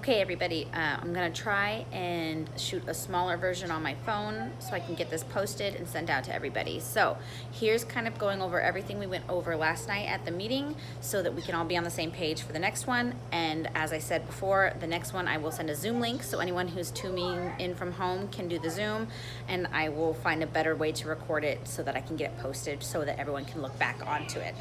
Okay, everybody, I'm gonna try and shoot a smaller version on my phone so I can get this posted and sent out to everybody. So here's kind of going over everything we went over last night at the meeting so that we can all be on the same page for the next one. And as I said before, the next one I will send a Zoom link so anyone who's tuning in from home can do the Zoom, and I will find a better way to record it so that I can get it posted so that everyone can look back onto it.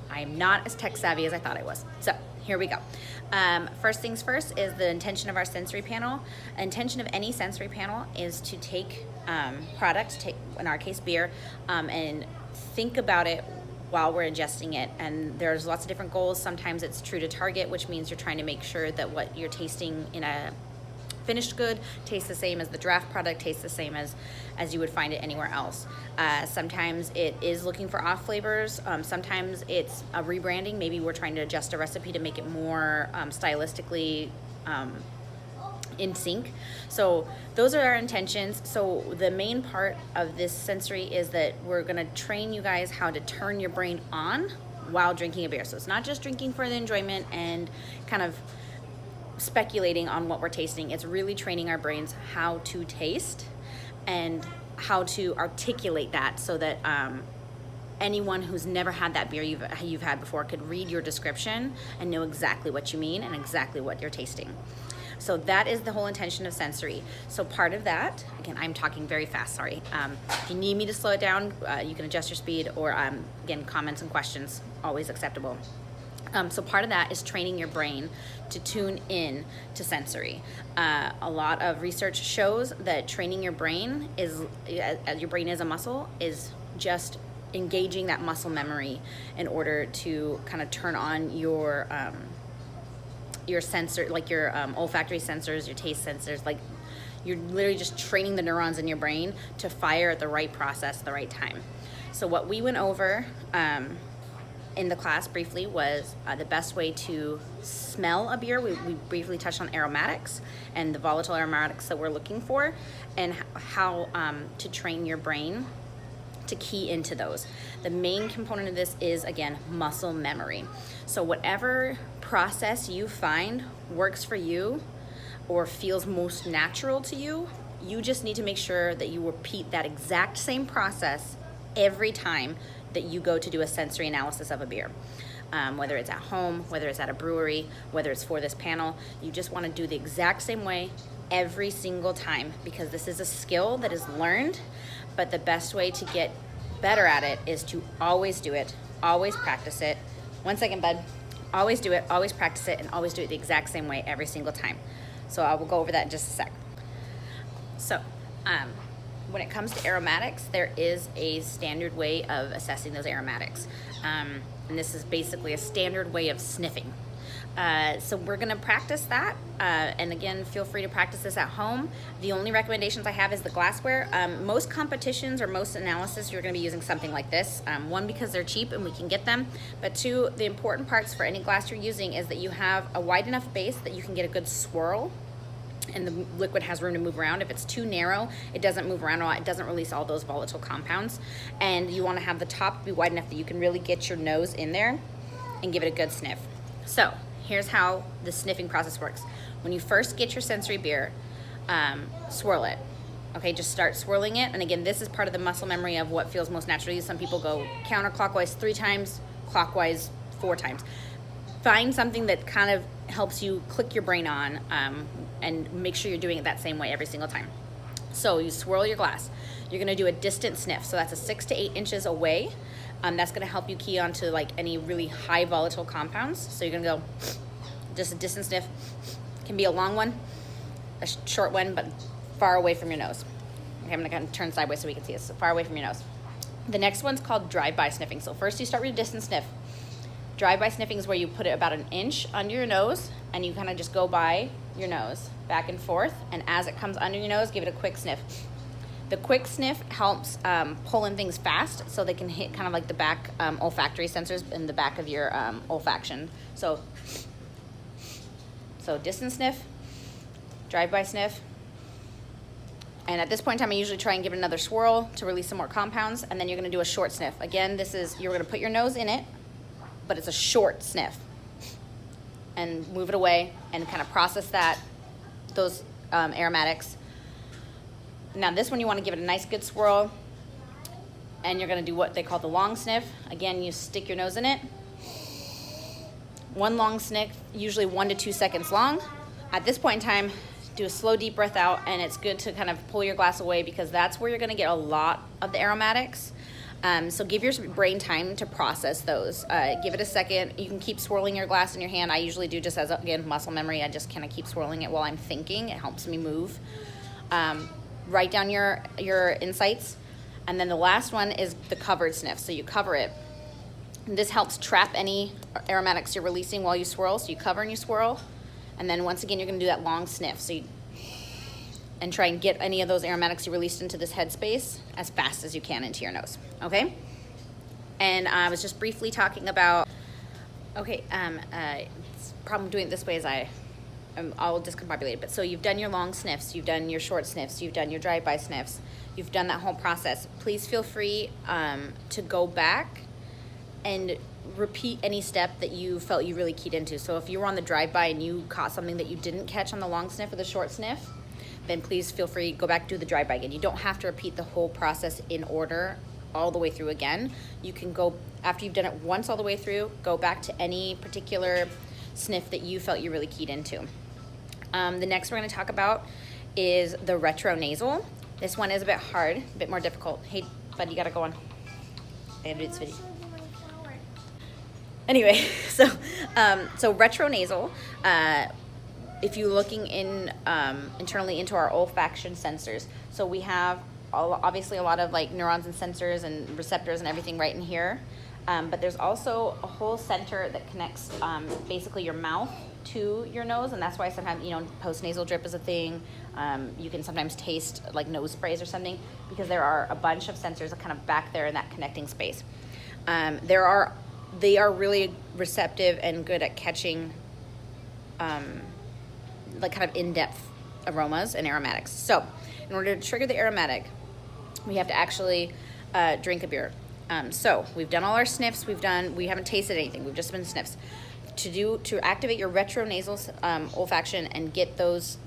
I'm not as tech savvy as I thought I was. So here we go. First things first is the intention of our sensory panel. Intention of any sensory panel is to take product, in our case beer, and think about it while we're ingesting it. And there's lots of different goals. Sometimes it's true to target, which means you're trying to make sure that what you're tasting in a finished good tastes the same as the draft product, tastes the same as you would find it anywhere else. Sometimes it is looking for off flavors. Sometimes it's a rebranding. Maybe we're trying to adjust a recipe to make it more stylistically in sync. So those are our intentions. So the main part of this sensory is that we're gonna train you guys how to turn your brain on while drinking a beer. So it's not just drinking for the enjoyment and kind of speculating on what we're tasting. It's really training our brains how to taste and how to articulate that so that anyone who's never had that beer you've had before could read your description and know exactly what you mean and exactly what you're tasting. So that is the whole intention of sensory. So part of that, again, I'm talking very fast, sorry. If you need me to slow it down, you can adjust your speed, or again, comments and questions, always acceptable. So part of that is training your brain to tune in to sensory. A lot of research shows that training your brain as your brain is a muscle, is just engaging that muscle memory in order to kind of turn on your sensor, like your olfactory sensors, your taste sensors. Like you're literally just training the neurons in your brain to fire at the right process, the right time. So what we went over in the class briefly was the best way to smell a beer. We briefly touched on aromatics and the volatile aromatics that we're looking for, and how to train your brain to key into those. The main component of this is, again, muscle memory. So whatever process you find works for you or feels most natural to you, you just need to make sure that you repeat that exact same process every time that you go to do a sensory analysis of a beer. Whether it's at home, whether it's at a brewery, whether it's for this panel, you just want to do the exact same way every single time, because this is a skill that is learned, but the best way to get better at it is to always do it, always practice it. 1 second, bud. Always do it, always practice it, and always do it the exact same way every single time. So I will go over that in just a sec. So, when it comes to aromatics, there is a standard way of assessing those aromatics. And this is basically a standard way of sniffing. So we're gonna practice that. And again, feel free to practice this at home. The only recommendations I have is the glassware. Most competitions or most analysis, you're gonna be using something like this. One, because they're cheap and we can get them. But two, the important parts for any glass you're using is that you have a wide enough base that you can get a good swirl and the liquid has room to move around. If it's too narrow, it doesn't move around a lot. It doesn't release all those volatile compounds. And you want to have the top be wide enough that you can really get your nose in there and give it a good sniff. So here's how the sniffing process works. When you first get your sensory beer, swirl it. Okay, just start swirling it. And again, this is part of the muscle memory of what feels most natural to you. Some people go counterclockwise 3 times, clockwise 4 times. Find something that kind of helps you click your brain on, and make sure you're doing it that same way every single time. So you swirl your glass. You're gonna do a distant sniff. So that's a 6 to 8 inches away. That's gonna help you key onto like any really high volatile compounds. So you're gonna go just a distant sniff. Can be a long one, a short one, but far away from your nose. Okay, I'm gonna turn sideways so we can see this. So far away from your nose. The next one's called drive-by sniffing. So first you start with a distant sniff. Drive-by sniffing is where you put it about 1 inch under your nose and you kind of just go by your nose back and forth, and as it comes under your nose, give it a quick sniff. The quick sniff helps pull in things fast so they can hit kind of like the back olfactory sensors in the back of your olfaction. So distant sniff, drive-by sniff, and at this point in time I usually try and give it another swirl to release some more compounds, and then you're going to do a short sniff. Again, you're going to put your nose in it, but it's a short sniff. and move it away and kind of process those aromatics. Now this one you want to give it a nice good swirl, and you're going to do what they call the long sniff. Again, you stick your nose in it. One long sniff, usually 1 to 2 seconds long. At this point in time, do a slow deep breath out, and it's good to kind of pull your glass away because that's where you're going to get a lot of the aromatics. So give your brain time to process those. Give it a second. You can keep swirling your glass in your hand. I usually do just as, again, muscle memory. I just kind of keep swirling it while I'm thinking. It helps me move. Write down your insights. And then the last one is the covered sniff. So you cover it. And this helps trap any aromatics you're releasing while you swirl. So you cover and you swirl. And then once again, you're going to do that long sniff. And try and get any of those aromatics you released into this headspace as fast as you can into your nose, okay? And I was just briefly talking about, problem doing it this way is I'm all discombobulated. But so you've done your long sniffs, you've done your short sniffs, you've done your drive-by sniffs, you've done that whole process. Please feel free to go back and repeat any step that you felt you really keyed into. So if you were on the drive-by and you caught something that you didn't catch on the long sniff or the short sniff, then please feel free to go back, do the drive-by again. You don't have to repeat the whole process in order all the way through again. You can go, after you've done it once all the way through, go back to any particular sniff that you felt you really keyed into. The next we're gonna talk about is the retronasal. This one is a bit hard, a bit more difficult. Hey, bud, you gotta go on. I gotta do this video. Anyway, so retronasal, if you're looking in internally into our olfaction sensors, so we have obviously a lot of like neurons and sensors and receptors and everything right in here, but there's also a whole center that connects basically your mouth to your nose, and that's why sometimes, you know, postnasal drip is a thing. You can sometimes taste like nose sprays or something because there are a bunch of sensors that kind of back there in that connecting space. They are really receptive and good at catching like kind of in-depth aromas and aromatics. So in order to trigger the aromatic, we have to actually drink a beer. So we've done all our sniffs, we haven't tasted anything, we've just been sniffs. To activate your retronasal olfaction and get those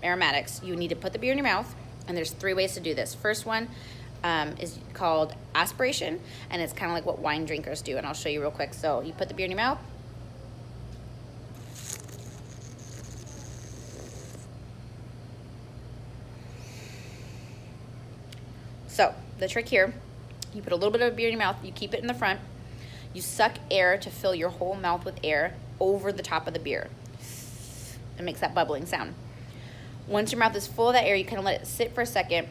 aromatics, you need to put the beer in your mouth, and there's 3 ways to do this. First one is called aspiration, and it's kind of like what wine drinkers do, and I'll show you real quick. So you put the beer in your mouth, so the trick here, you put a little bit of beer in your mouth, you keep it in the front, you suck air to fill your whole mouth with air over the top of the beer. It makes that bubbling sound. Once your mouth is full of that air, you kind of let it sit for a second,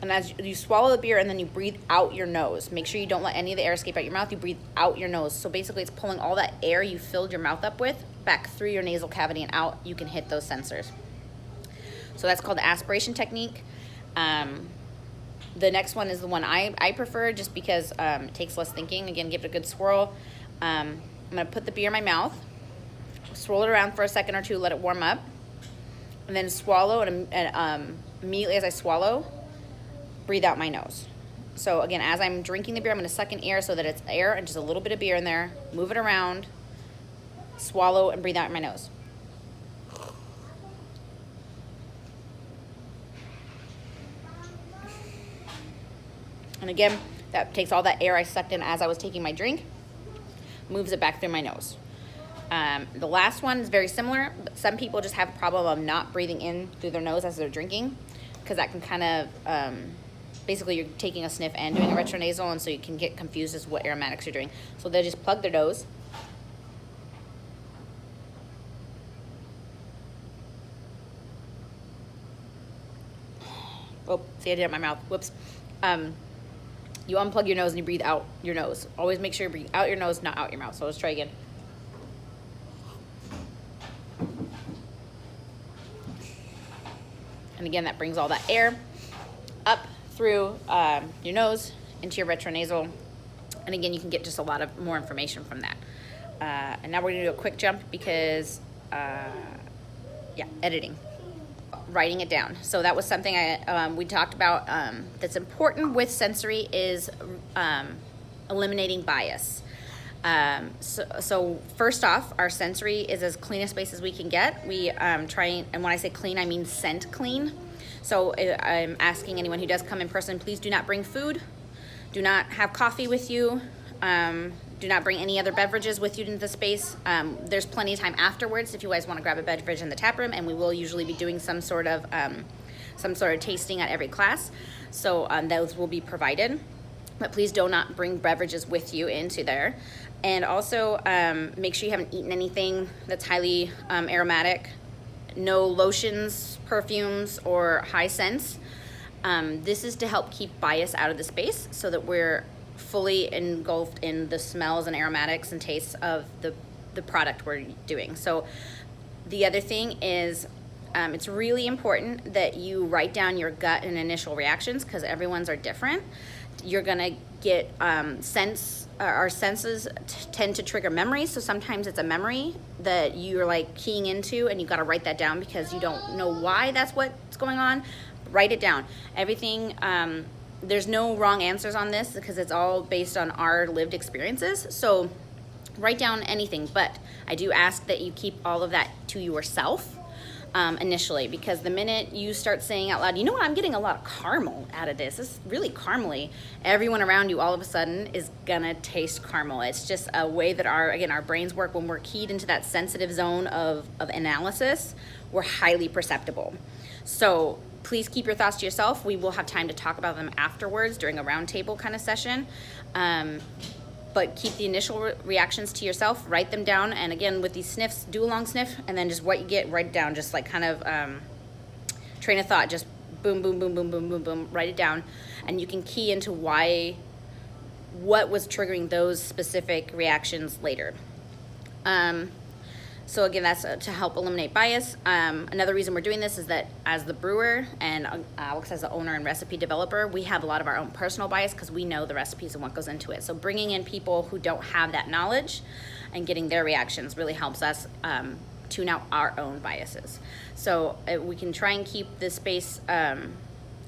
and as you swallow the beer and then you breathe out your nose. Make sure you don't let any of the air escape out your mouth, you breathe out your nose. So basically it's pulling all that air you filled your mouth up with back through your nasal cavity and out. You can hit those sensors. So that's called the aspiration technique. The next one is the one I prefer just because it takes less thinking. Again, give it a good swirl. I'm gonna put the beer in my mouth, swirl it around for a second or two, let it warm up, and then swallow, and immediately as I swallow, breathe out my nose. So again, as I'm drinking the beer, I'm gonna suck in air so that it's air and just a little bit of beer in there, move it around, swallow, and breathe out my nose. And again, that takes all that air I sucked in as I was taking my drink, moves it back through my nose. The last one is very similar, but some people just have a problem of not breathing in through their nose as they're drinking, because that can kind of, basically you're taking a sniff and doing a retronasal, and so you can get confused as what aromatics you're doing. So they just plug their nose. Oh, see, I did it in my mouth, whoops. You unplug your nose and you breathe out your nose. Always make sure you breathe out your nose, not out your mouth. So let's try again. And again, that brings all that air up through your nose into your retronasal. And again, you can get just a lot of more information from that. And now we're gonna do a quick jump because, editing. Writing it down. So that was something we talked about that's important with sensory is eliminating bias. So first off, our sensory is as clean a space as we can get. We try, and when I say clean, I mean scent clean. So I'm asking anyone who does come in person, please do not bring food, do not have coffee with you, do not bring any other beverages with you into the space. There's plenty of time afterwards if you guys want to grab a beverage in the tap room, and we will usually be doing some sort of tasting at every class. So those will be provided. But please do not bring beverages with you into there. And also make sure you haven't eaten anything that's highly aromatic. No lotions, perfumes, or high scents. This is to help keep bias out of the space so that we're fully engulfed in the smells and aromatics and tastes of the product we're doing. So the other thing is it's really important that you write down your gut and initial reactions because everyone's are different. You're gonna get our senses tend to trigger memories, so sometimes it's a memory that you're like keying into and you gotta write that down because you don't know why that's what's going on. Write it down. Everything, there's no wrong answers on this because it's all based on our lived experiences. So write down anything, but I do ask that you keep all of that to yourself initially, because the minute you start saying out loud, you know what, I'm getting a lot of caramel out of this. This is really caramely. Everyone around you all of a sudden is gonna taste caramel. It's just a way that our brains work. When we're keyed into that sensitive zone of analysis, we're highly perceptible. So please keep your thoughts to yourself. We will have time to talk about them afterwards during a roundtable kind of session. But keep the initial reactions to yourself, write them down, and again, with these sniffs, do a long sniff, and then just what you get, write it down, just like kind of train of thought, just boom, boom, boom, boom, boom, boom, boom, write it down, and you can key into what was triggering those specific reactions later. So again, that's to help eliminate bias. Another reason we're doing this is that as the brewer and Alex as the owner and recipe developer, we have a lot of our own personal bias because we know the recipes and what goes into it. So bringing in people who don't have that knowledge and getting their reactions really helps us tune out our own biases. So we can try and keep the space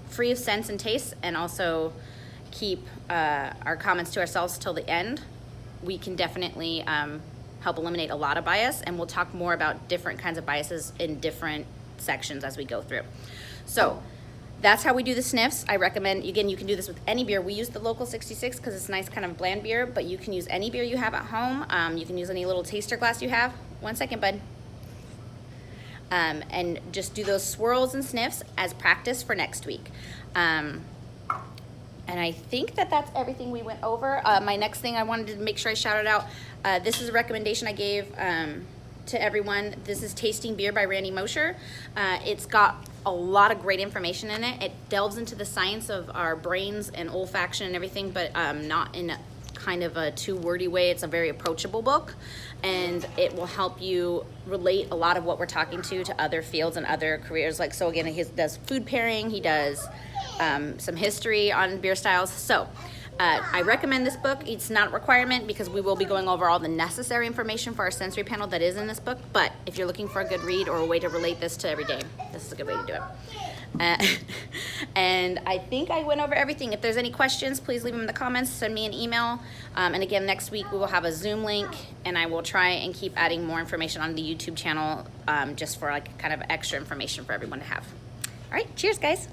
free of scents and tastes, and also keep our comments to ourselves till the end. We can definitely help eliminate a lot of bias, and we'll talk more about different kinds of biases in different sections as we go through. So that's how we do the sniffs. I recommend, again, you can do this with any beer. We use the Local 66 because it's a nice kind of bland beer, but you can use any beer you have at home. You can use any little taster glass you have. 1 second, bud. And just do those swirls and sniffs as practice for next week. And I think that's everything we went over. My next thing I wanted to make sure I shouted out, this is a recommendation I gave to everyone. This is Tasting Beer by Randy Mosher. It's got a lot of great information in it. It delves into the science of our brains and olfaction and everything, but not in kind of a too wordy way. It's a very approachable book, and it will help you relate a lot of what we're talking to other fields and other careers. Like, so again, he does food pairing, he does some history on beer styles. So I recommend this book. It's not a requirement because we will be going over all the necessary information for our sensory panel that is in this book, but if you're looking for a good read or a way to relate this to every day, this is a good way to do it. And I think I went over everything. If there's any questions, please leave them in the comments, send me an email. And again, next week we will have a Zoom link, and I will try and keep adding more information on the YouTube channel just for like kind of extra information for everyone to have. All right, cheers guys.